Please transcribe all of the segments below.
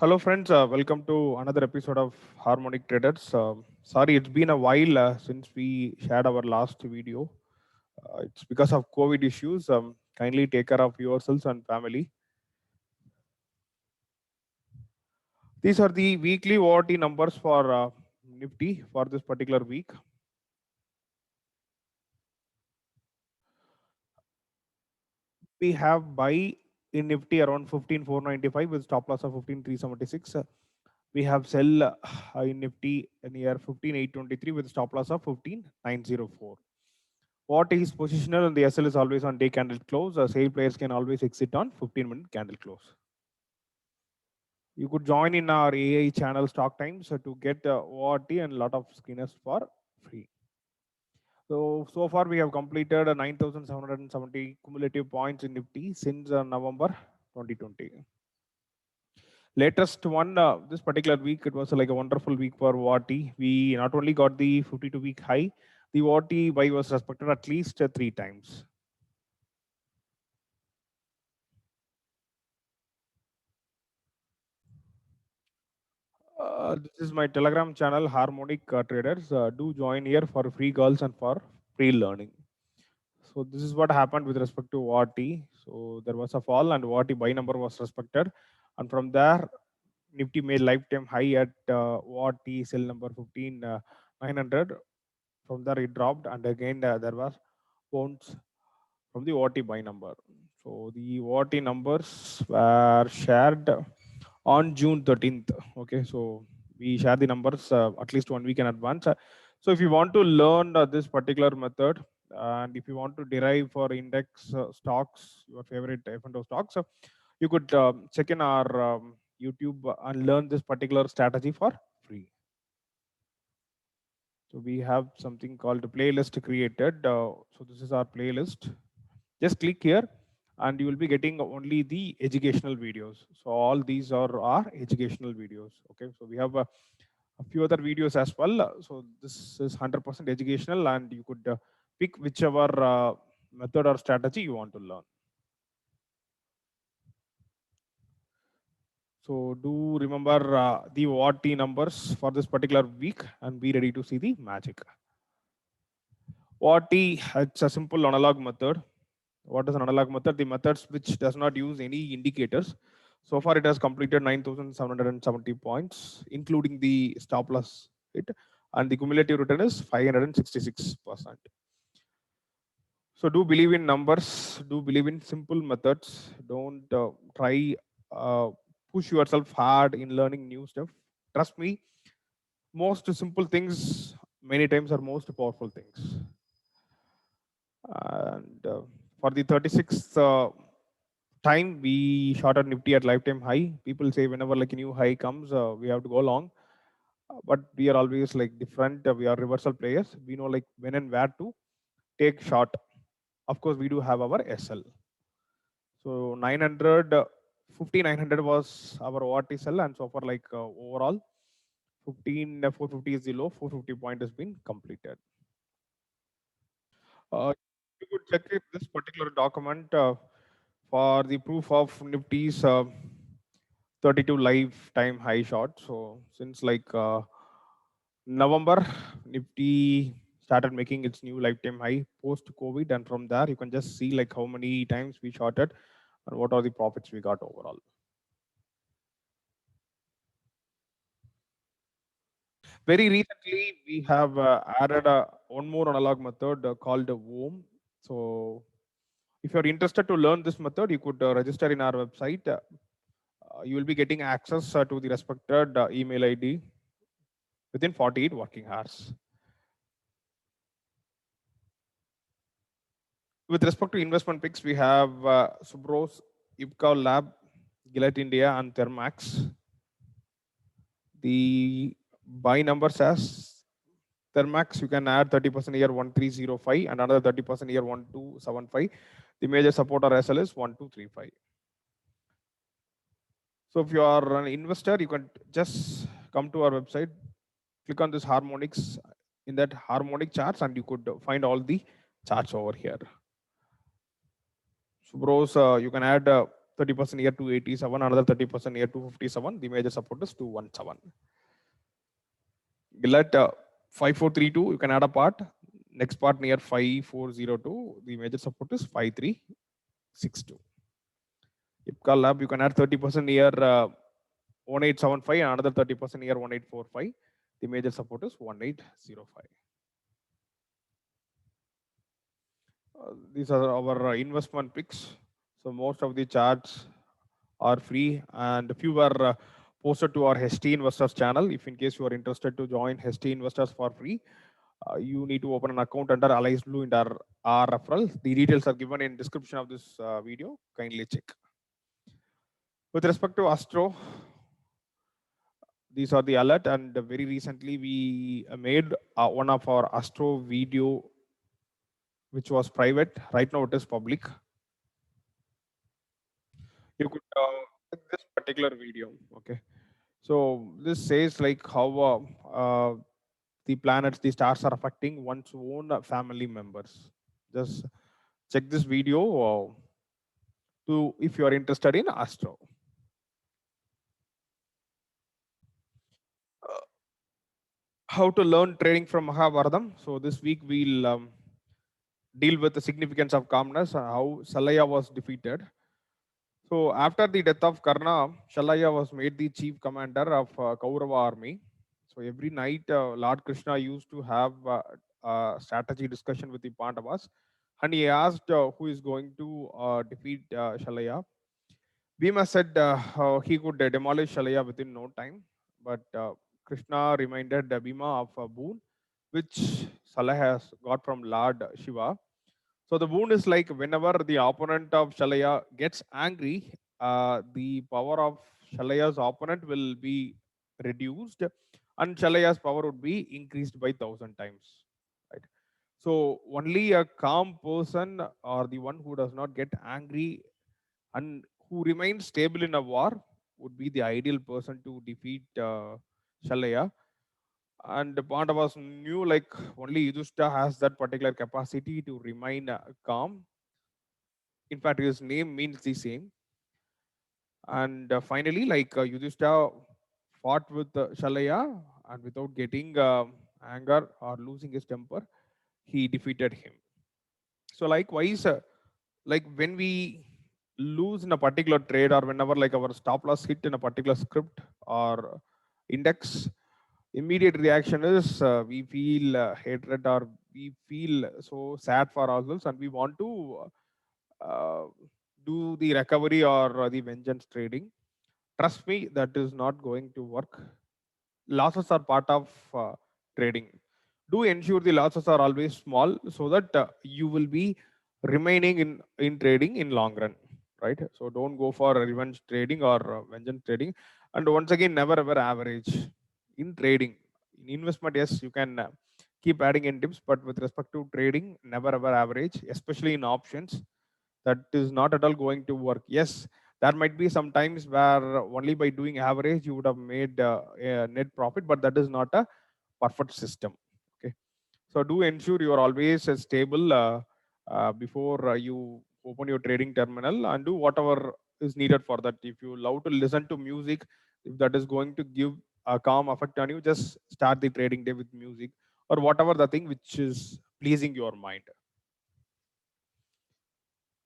Hello, friends. Welcome to another episode of Harmonic Traders. Sorry, it's been a while since we shared our last video. It's because of COVID issues. Kindly take care of yourselves and family. These are the weekly ORT numbers for Nifty for this particular week. We have buy in Nifty around 15,495 with stop loss of 15,376. We have sell in Nifty near 15,823 with stop loss of 15,904. What is positional and the SL is always on day candle close. Sale players can always exit on 15-minute candle close. You could join in our AI channel Stock Times to get ORT and a lot of screeners for free. So far we have completed 9,770 cumulative points in Nifty since November 2020. Latest one, this particular week, it was like a wonderful week for ORT. We not only got the 52-week high, the ORT buy was respected at least 3 times. This is my Telegram channel, Harmonic Traders. Do join here for free calls and for free learning. So this is what happened with respect to ORT. So there was a fall and ORT buy number was respected, and from there Nifty made lifetime high at ORT sell number 15,900. From there it dropped, and again there was bounce from the ORT buy number. So the ORT numbers were shared on June 13th. Okay, so we share the numbers at least 1 week in advance. So if you want to learn this particular method, and if you want to derive for index stocks, your favorite F&O stocks, you could check in our YouTube and learn this particular strategy for free. So we have something called playlist created. So this is our playlist. Just click here and you will be getting only the educational videos. So all these are our educational videos. Okay, so we have a few other videos as well. So this is 100% educational, and you could pick whichever method or strategy you want to learn. So do remember the ORT numbers for this particular week and be ready to see the magic. ORT, it's a simple analog method. What is an analog method? The methods which does not use any indicators. So far it has completed 9,770 points, including the stop loss hit, and the cumulative return is 566%. So do believe in numbers, do believe in simple methods. Don't try push yourself hard in learning new stuff. Trust me, most simple things many times are most powerful things. And for the 36th time, we shorted Nifty at lifetime high. People say whenever like a new high comes, we have to go long. But we are always like different. We are reversal players. We know like when and where to take short. Of course, we do have our SL. So 900, 5,900 was our ORT sell, and so far like overall 450 is the low. 450 point has been completed. You could check if this particular document for the proof of Nifty's 32 lifetime high short. So since like November, Nifty started making its new lifetime high post COVID, and from there you can just see like how many times we shorted and what are the profits we got overall. Very recently, we have added one more analog method called WOM. So if you're interested to learn this method, you could register in our website. You will be getting access to the respected email ID within 48 working hours. With respect to investment picks, we have Subros, Ipca Lab, Gillette India, and Thermax. The buy numbers as Thermax, you can add 30% here 1305 and another 30% here 1275. The major support or SL is 1235. So if you are an investor, you can just come to our website, click on this harmonics in that harmonic charts, and you could find all the charts over here. So bros, you can add 30% near 287, another 30% near 257. The major support is 217. Let 5432, you can add a part. Next part near 5402, the major support is 5362. Ipca Lab, you can add 30% near 1875 and another 30% near 1845. The major support is 1805. These are our investment picks. So most of the charts are free and few are posted to our HT Investors channel. If in case you are interested to join HT Investors for free, you need to open an account under Allies Blue in our referral. The details are given in description of this video. Kindly check. With respect to Astro, these are the alert, and very recently we made one of our Astro video which was private. Right now it is public. You could check this particular video. Okay, so this says like how the planets, the stars are affecting one's own family members. Just check this video to if you are interested in Astro. How to learn trading from Mahabharatam. So this week we'll deal with the significance of calmness and how Shalaya was defeated. So after the death of Karna, Shalaya was made the chief commander of Kaurava army. So every night, Lord Krishna used to have a strategy discussion with the Pandavas, and he asked who is going to defeat Shalaya. Bhima said he could demolish Shalaya within no time, but Krishna reminded Bhima of a boon which Shalaya has got from Lord Shiva. So the boon is like whenever the opponent of Shalaya gets angry, the power of Shalaya's opponent will be reduced, and Shalaya's power would be increased by 1,000 times. Right. So only a calm person or the one who does not get angry and who remains stable in a war would be the ideal person to defeat Shalaya. And the Pandavas knew like only Yudhishthira has that particular capacity to remain calm. In fact, his name means the same. And finally, like Yudhishthira fought with Shalaya, and without getting anger or losing his temper, he defeated him. So likewise, like when we lose in a particular trade or whenever like our stop loss hit in a particular script or index, immediate reaction is we feel hatred or we feel so sad for ourselves and we want to uh, do the recovery or the vengeance trading. Trust me, that is not going to work. Losses are part of trading. Do ensure the losses are always small so that you will be remaining in trading in long run, right? So don't go for revenge trading or vengeance trading. And once again, never ever average in trading. In investment, yes, you can keep adding in dips, but with respect to trading, never ever average, especially in options. That is not at all going to work. Yes, there might be some times where only by doing average you would have made a net profit, but that is not a perfect system. Okay, so do ensure you are always stable before you open your trading terminal and do whatever is needed for that. If you love to listen to music, if that is going to give a calm effect on you, just start the trading day with music or whatever the thing which is pleasing your mind.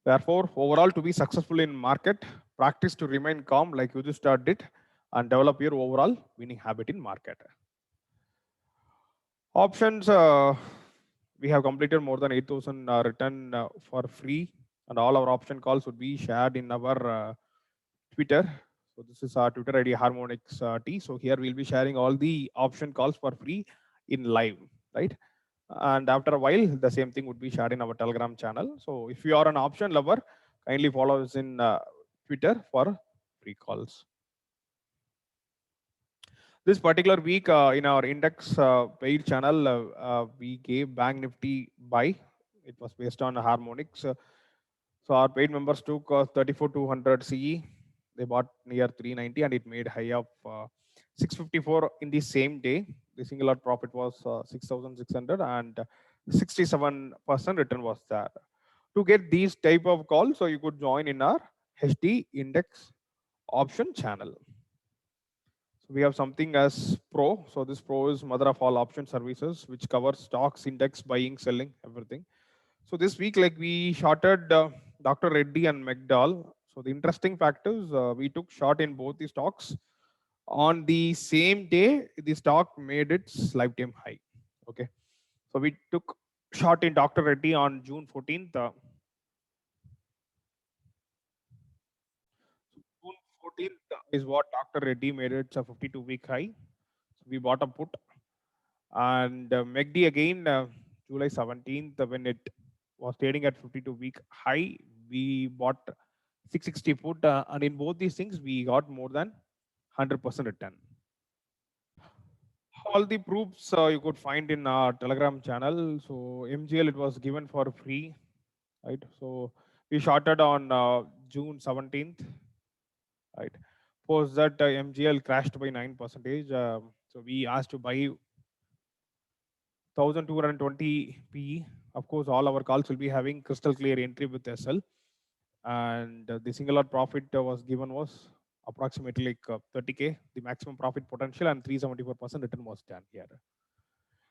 Therefore, overall, to be successful in market, practice to remain calm like you just did and develop your overall winning habit in market. Options, we have completed more than 8,000 return for free, and all our option calls would be shared in our Twitter. So this is our Twitter ID Harmonix T. So here we'll be sharing all the option calls for free in live, right? And after a while, the same thing would be shared in our Telegram channel. So if you are an option lover, kindly follow us in Twitter for free calls. This particular week in our index paid channel, we gave Bank Nifty buy. It was based on Harmonix. So our paid members took 34,200 CE. They bought near 390 and it made high of 654 in the same day. The single lot profit was 6,600 and 67% return was there. To get these type of calls, so you could join in our HD index option channel. So we have something as Pro. So this Pro is mother of all option services, which covers stocks, index, buying, selling, everything. So this week, like we shorted Dr. Reddy and McDowell. So the interesting fact is we took short in both the stocks. On the same day, the stock made its lifetime high. Okay. So we took short in Dr. Reddy on June 14th. June 14th is what Dr. Reddy made its a 52-week high. So we bought a put. And MACD again, July 17th, when it was trading at 52-week high, we bought 660 put. And in both these things, we got more than 100% return. All the proofs you could find in our Telegram channel. So MGL, it was given for free, right? So we shorted on June 17th, right? Post that MGL crashed by 9%. So we asked to buy 1220 PE. Of course, all our calls will be having crystal clear entry with SL. And the single lot profit was given was approximately like 30K, the maximum profit potential, and 374% return was done here.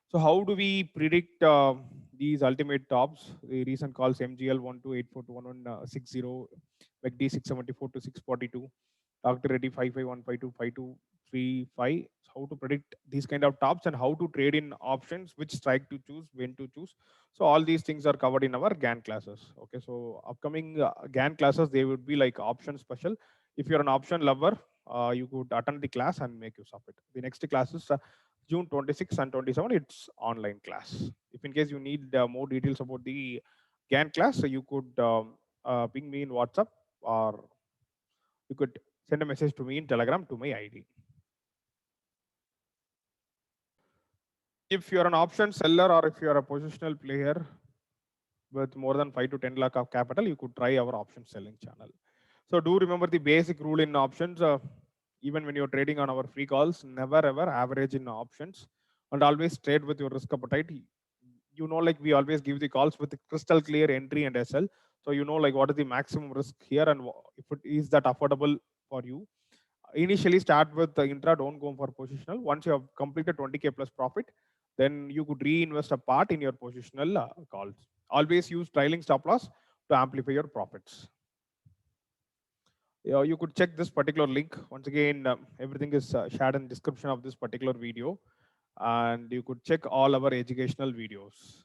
So how do we predict these ultimate tops? The recent calls MGL 1284 to 1160, MACD 674 to 642, Dr. Reddy 55152 5235. How to predict these kind of tops and how to trade in options, which strike to choose, when to choose. So all these things are covered in our GAN classes. Okay, so upcoming GAN classes, they would be like option special. If you're an option lover, you could attend the class and make use of it. The next class is June 26 and 27, it's online class. If in case you need more details about the GAN class, so you could ping me in WhatsApp, or you could send a message to me in Telegram to my ID. If you're an option seller or if you're a positional player with more than 5 to 10 lakh of capital, you could try our option selling channel. So do remember the basic rule in options. Even when you're trading on our free calls, never ever average in options, and always trade with your risk appetite. You know, like we always give the calls with crystal clear entry and SL. So you know, like what is the maximum risk here, and if it is that affordable for you. Initially start with the intra, don't go for positional. Once you have completed 20K plus profit, then you could reinvest a part in your positional calls. Always use trailing stop loss to amplify your profits. You could check this particular link. Once again, everything is shared in description of this particular video, and you could check all our educational videos.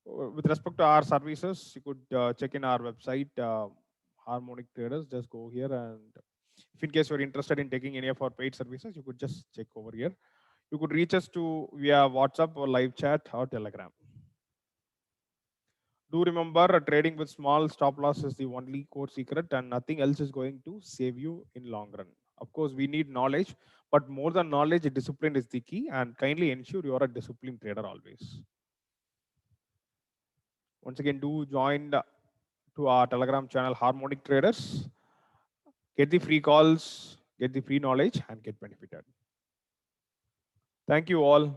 With respect to our services, you could check in our website, Harmonic Traders. Just go here, and if in case you're interested in taking any of our paid services, you could just check over here. You could reach us to via WhatsApp or live chat or Telegram. Do remember, trading with small stop loss is the only core secret, and nothing else is going to save you in long run. Of course, we need knowledge, but more than knowledge, discipline is the key, and kindly ensure you are a disciplined trader always. Once again, do join to our Telegram channel, Harmonic Traders. Get the free calls, get the free knowledge, and get benefited. Thank you all.